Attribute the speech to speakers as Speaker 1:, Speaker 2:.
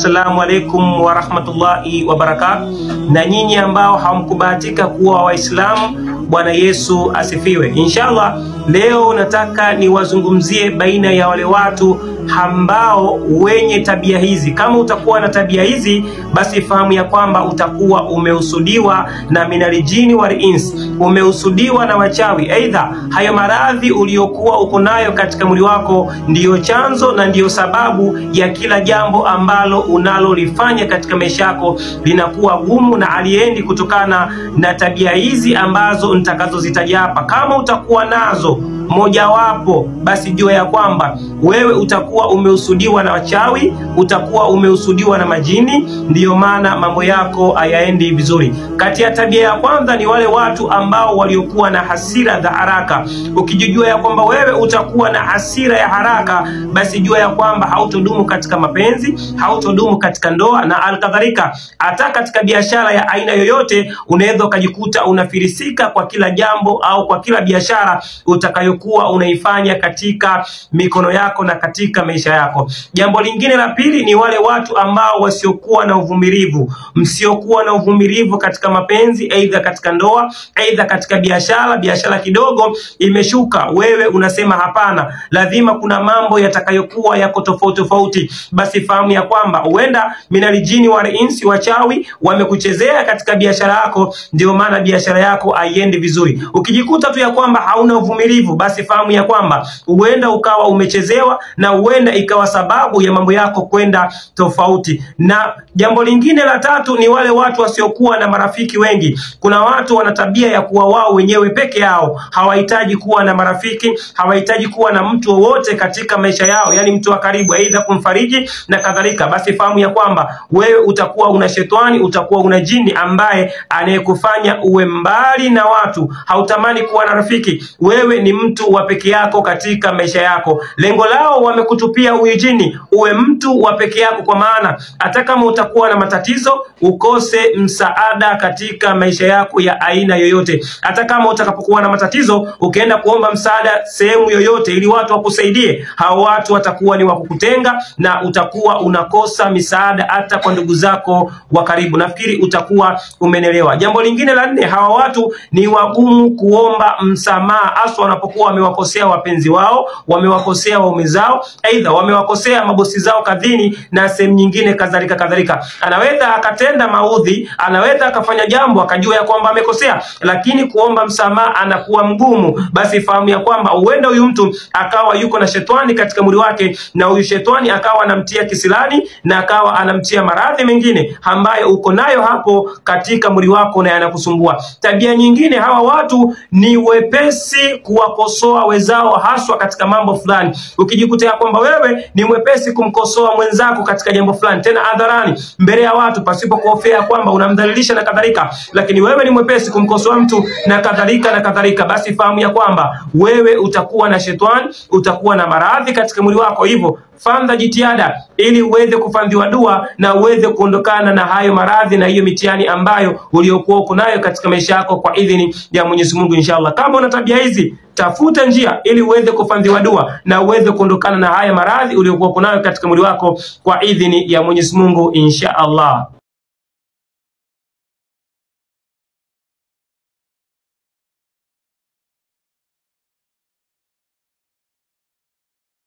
Speaker 1: Assalamu alaikum wa rahmatullahi wa barakatuh. Na nyinyi ambao hamkubahatika kuwa Waislamu, Bwana Yesu asifiwe. Inshallah leo nataka niwazungumzie baina ya wale watu ambao wenye tabia hizi. Kama utakuwa na tabia hizi, basi fahamu ya kwamba utakuwa umeusudiwa na minalijini wal ins, umeusudiwa na wachawi. Aidha hayo maradhi uliokuwa uko nayo katika mwili wako ndiyo chanzo na ndiyo sababu ya kila jambo ambalo unalolifanya katika maisha yako linakuwa gumu na aliendi, kutokana na tabia hizi ambazo nitakazozitaja hapa. Kama utakuwa nazo mojawapo, basi jua ya kwamba wewe utakuwa umeusudiwa na wachawi, utakuwa umeusudiwa na majini, ndiyo maana mambo yako hayaendi vizuri. Kati ya tabia ya kwanza ni wale watu ambao waliokuwa na hasira za haraka. Ukijijua ya kwamba wewe utakuwa na hasira ya haraka, basi jua ya kwamba hautodumu katika mapenzi, hautodumu katika ndoa, na alkadhalika hata katika biashara ya aina yoyote unaweza ukajikuta unafilisika kwa kila jambo au kwa kila biashara utakayokuwa unaifanya katika mikono yako na katika maisha yako. Jambo lingine la pili ni wale watu ambao wasiokuwa na uvumilivu. Msiokuwa na uvumilivu katika mapenzi, aidha katika ndoa, aidha katika biashara kidogo imeshuka, wewe unasema hapana, lazima kuna mambo yatakayokuwa yako tofauti. Basi fahamu ya kwamba huenda minalijini wal insi, wachawi wamekuchezea katika biashara yako, ndio maana biashara yako haiendi vizuri. Ukijikuta tu ya kwamba hauna uvumilivu, basi fahamu ya kwamba huenda ukawa umechezewa na huenda ikawa sababu ya mambo yako kwenda tofauti. Na jambo lingine la tatu ni wale watu wasiokuwa na marafiki wengi. Kuna watu wana tabia ya kuwa wao wenyewe peke yao, hawahitaji kuwa na marafiki, hawahitaji kuwa na mtu wowote katika maisha yao, yani mtu wa karibu, aidha kumfariji na kadhalika. Basi fahamu ya kwamba wewe utakuwa una shetani, utakuwa una jini ambaye anayekufanya uwe mbali na watu, hautamani kuwa na rafiki. Wewe ni mtu wa peke yako katika maisha yako. Lengo lao wamekutupia uijini uwe mtu wa peke yako, kwa maana hata kama utakuwa na matatizo ukose msaada katika maisha yako ya aina yoyote. Hata kama utakapokuwa na matatizo ukienda kuomba msaada sehemu yoyote ili watu wakusaidie, hao watu watakuwa ni wakukutenga na utakuwa unakosa misaada hata kwa ndugu zako wa karibu. Nafikiri utakuwa umenelewa. Jambo lingine la nne, hawa watu ni wagumu kuomba msamaha, hasa wanapokuwa wamewakosea wapenzi wao, wamewakosea waume zao, aidha wamewakosea mabosi zao kazini na sehemu nyingine kadhalika. Anaweza akatenda maudhi, anaweza akafanya jambo akajua ya kwamba amekosea, lakini kuomba msamaha anakuwa mgumu. Basi fahamu ya kwamba huenda huyu mtu akawa yuko na shetani katika mwili wake, na huyu shetani akawa anamtia kisilani na akawa anamtia maradhi mengine ambayo uko nayo hapo katika mwili wako na yanakusumbua. Tabia nyingine, hawa watu ni wepesi kuwakosoa wenzao, haswa katika mambo fulani. Ukijikuta kwamba wewe ni mwepesi kumkosoa mwenzako katika jambo fulani, tena hadharani mbele ya watu, pasipo kuhofia kwamba unamdhalilisha na kadhalika, lakini wewe ni mwepesi kumkosoa mtu na kadhalika, basi fahamu ya kwamba wewe utakuwa na shetani, utakuwa na maradhi katika mwili wako. Hivyo fanya jitihada ili uweze kufadhiwa dua na uweze kuondokana na hayo maradhi na hiyo mitihani ambayo uliokuwa uko nayo katika maisha yako kwa idhini ya Mwenyezi Mungu inshallah. Kama una tabia hizi, tafuta njia ili uweze kufadhiwa dua na uweze kuondokana na haya maradhi uliokuwa uko nayo katika mwili wako kwa idhini ya Mwenyezi Mungu inshallah.